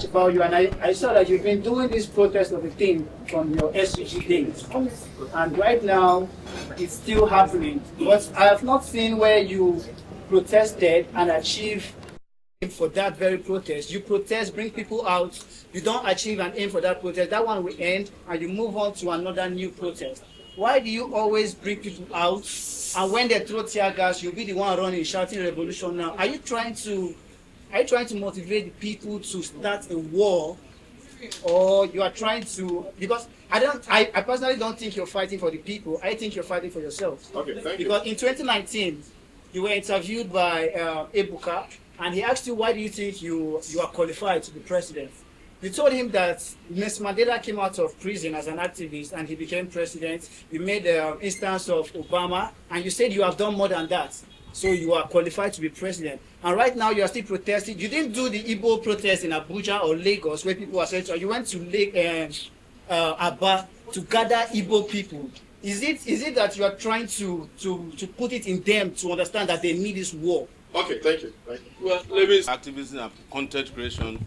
About you, and I saw that you've been doing this protest of a thing from your SUG days, and right now it's still happening. But I have not seen where you protested and achieved for that very protest. You protest, bring people out, you don't achieve an aim for that protest. That one will end, and you move on to another new protest. Why do you always bring people out, and when they throw tear gas, you'll be the one running, shouting revolution now? Are you trying to motivate the people to start a war, or you are trying to? Because I personally don't think you're fighting for the people. I think you're fighting for yourself. Okay, thank you. Because in 2019, you were interviewed by Ebuka, and he asked you, why do you think you are qualified to be president? You told him that Mr. Mandela came out of prison as an activist and he became president. You made the instance of Obama, and you said you have done more than that. So you are qualified to be president. And right now you are still protesting. You didn't do the Igbo protest in Abuja or Lagos where people are saying, so you went to Aba to gather Igbo people. Is it that you are trying to put it in them to understand that they need this war? Okay, thank you. Well, let me... Activism and content creation,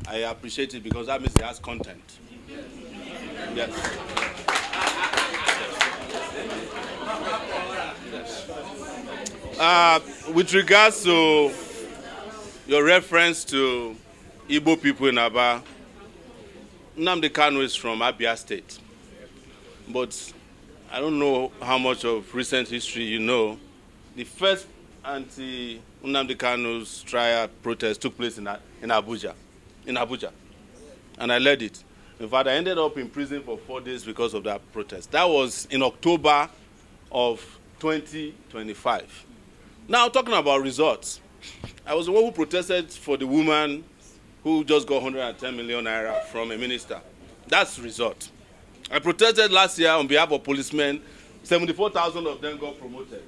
I appreciate it because that means it has content. Yes. With regards to your reference to Igbo people in Aba, Nnamdi Kanu is from Abia State. But I don't know how much of recent history you know. The first anti-Nnamdi Kanu's trial protest took place in Abuja. And I led it. In fact, I ended up in prison for 4 days because of that protest. That was in October of 2025. Now, talking about results, I was the one who protested for the woman who just got 110 million naira from a minister. That's the result. I protested last year on behalf of policemen. 74,000 of them got promoted.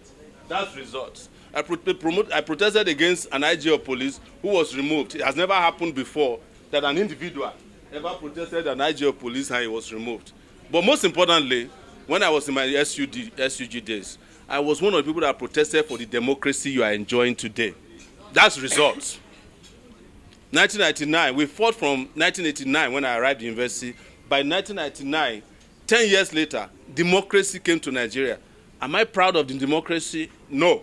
That's the result. I protested against an IG of police who was removed. It has never happened before that an individual ever protested an IG of police and he was removed. But most importantly, when I was in my SUG days, I was one of the people that protested for the democracy you are enjoying today. That's the result. 1999, we fought from 1989 when I arrived at university. By 1999, 10 years later, democracy came to Nigeria. Am I proud of the democracy? No.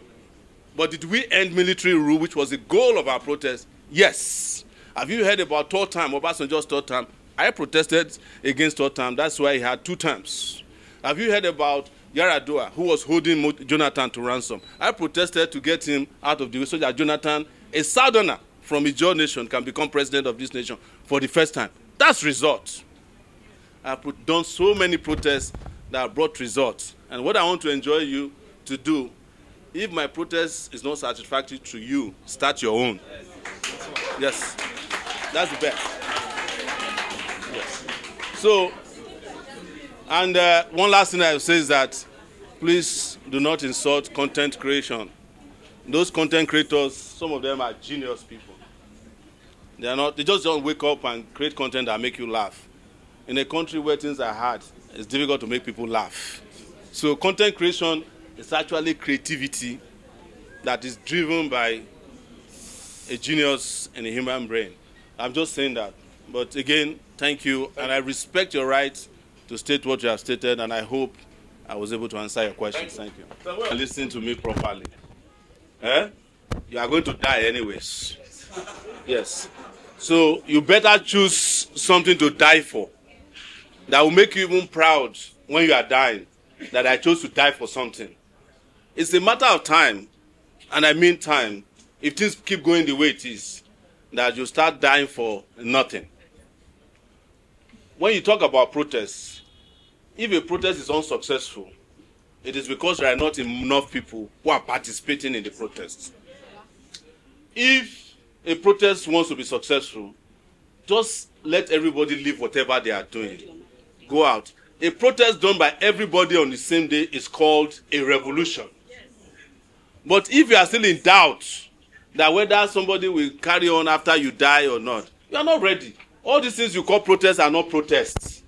But did we end military rule, which was the goal of our protest? Yes. Have you heard about third term, Obasanjo's third term? I protested against third term. That's why he had 2 terms. Have you heard about Yaradua, who was holding Jonathan to ransom? I protested to get him out of the way so that Jonathan, a southerner from Ijaw nation, can become president of this nation for the first time. That's result. I've done so many protests that brought results. And what I want to enjoy you to do, if my protest is not satisfactory to you, start your own. Yes, that's the best. Yes. So, and one last thing I will say is that please do not insult content creation. Those content creators, some of them are genius people. They just don't wake up and create content that make you laugh. In a country where things are hard, it's difficult to make people laugh. So content creation is actually creativity that is driven by a genius in a human brain. I'm just saying that. But again, thank you, and I respect your right to state what you have stated, and I hope I was able to answer your questions. Thank you. Listen to me properly. You are going to die anyways. Yes. So you better choose something to die for that will make you even proud when you are dying, that I chose to die for something. It's a matter of time, and I mean time, if things keep going the way it is, that you start dying for nothing. When you talk about protests, if a protest is unsuccessful, it is because there are not enough people who are participating in the protest. If a protest wants to be successful, just let everybody leave whatever they are doing. Go out. A protest done by everybody on the same day is called a revolution. But if you are still in doubt that whether somebody will carry on after you die or not, you are not ready. All these things you call protests are not protests.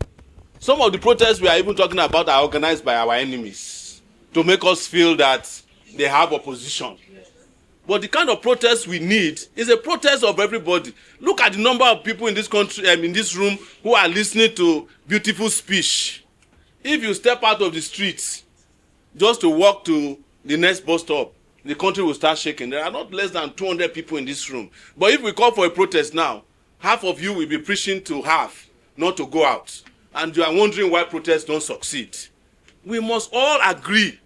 Some of the protests we are even talking about are organized by our enemies to make us feel that they have opposition. But the kind of protest we need is a protest of everybody. Look at the number of people in this country, in this room, who are listening to beautiful speech. If you step out of the streets just to walk to the next bus stop, the country will start shaking. There are not less than 200 people in this room. But if we call for a protest now, half of you will be preaching to half, not to go out. And you are wondering why protests don't succeed. We must all agree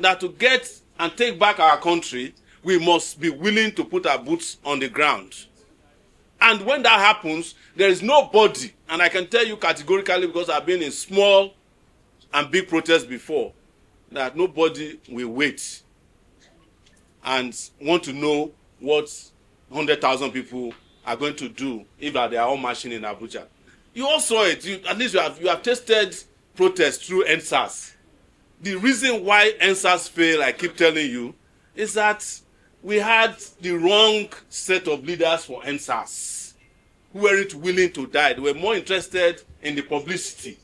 that to get and take back our country, we must be willing to put our boots on the ground. And when that happens, there is nobody, and I can tell you categorically because I've been in small and big protests before, that nobody will wait and want to know what 100,000 people are going to do if they are all marching in Abuja. You all saw it. At least you have tested protests through EndSARS. The reason why EndSARS failed, I keep telling you, is that we had the wrong set of leaders for EndSARS who weren't willing to die. They were more interested in the publicity.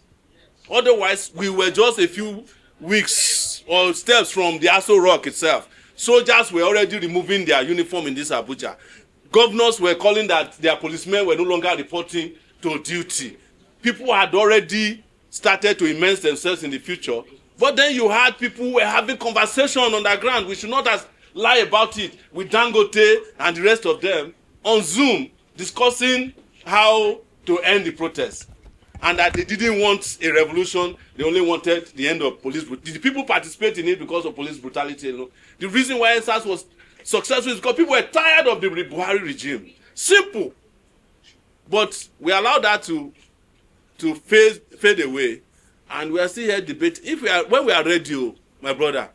Otherwise, we were just a few weeks or steps from the Aso Rock itself. Soldiers were already removing their uniform in this Abuja. Governors were calling that their policemen were no longer reporting to duty. People had already started to immerse themselves in the future. But then you had people who were having conversation on the ground. We should not lie about it with Dangote and the rest of them on Zoom discussing how to end the protest. And that they didn't want a revolution, they only wanted the end of police brutality. Did people participate in it because of police brutality? You know? The reason why EndSARS was successful is because people were tired of the Buhari regime. Simple. But we allowed that to fade away. And we are still here debating. When we are ready, my brother,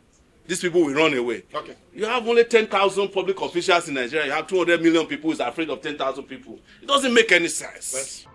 these people will run away. Okay. You have only 10,000 public officials in Nigeria. You have 200 million people who is afraid of 10,000 people. It doesn't make any sense. Yes.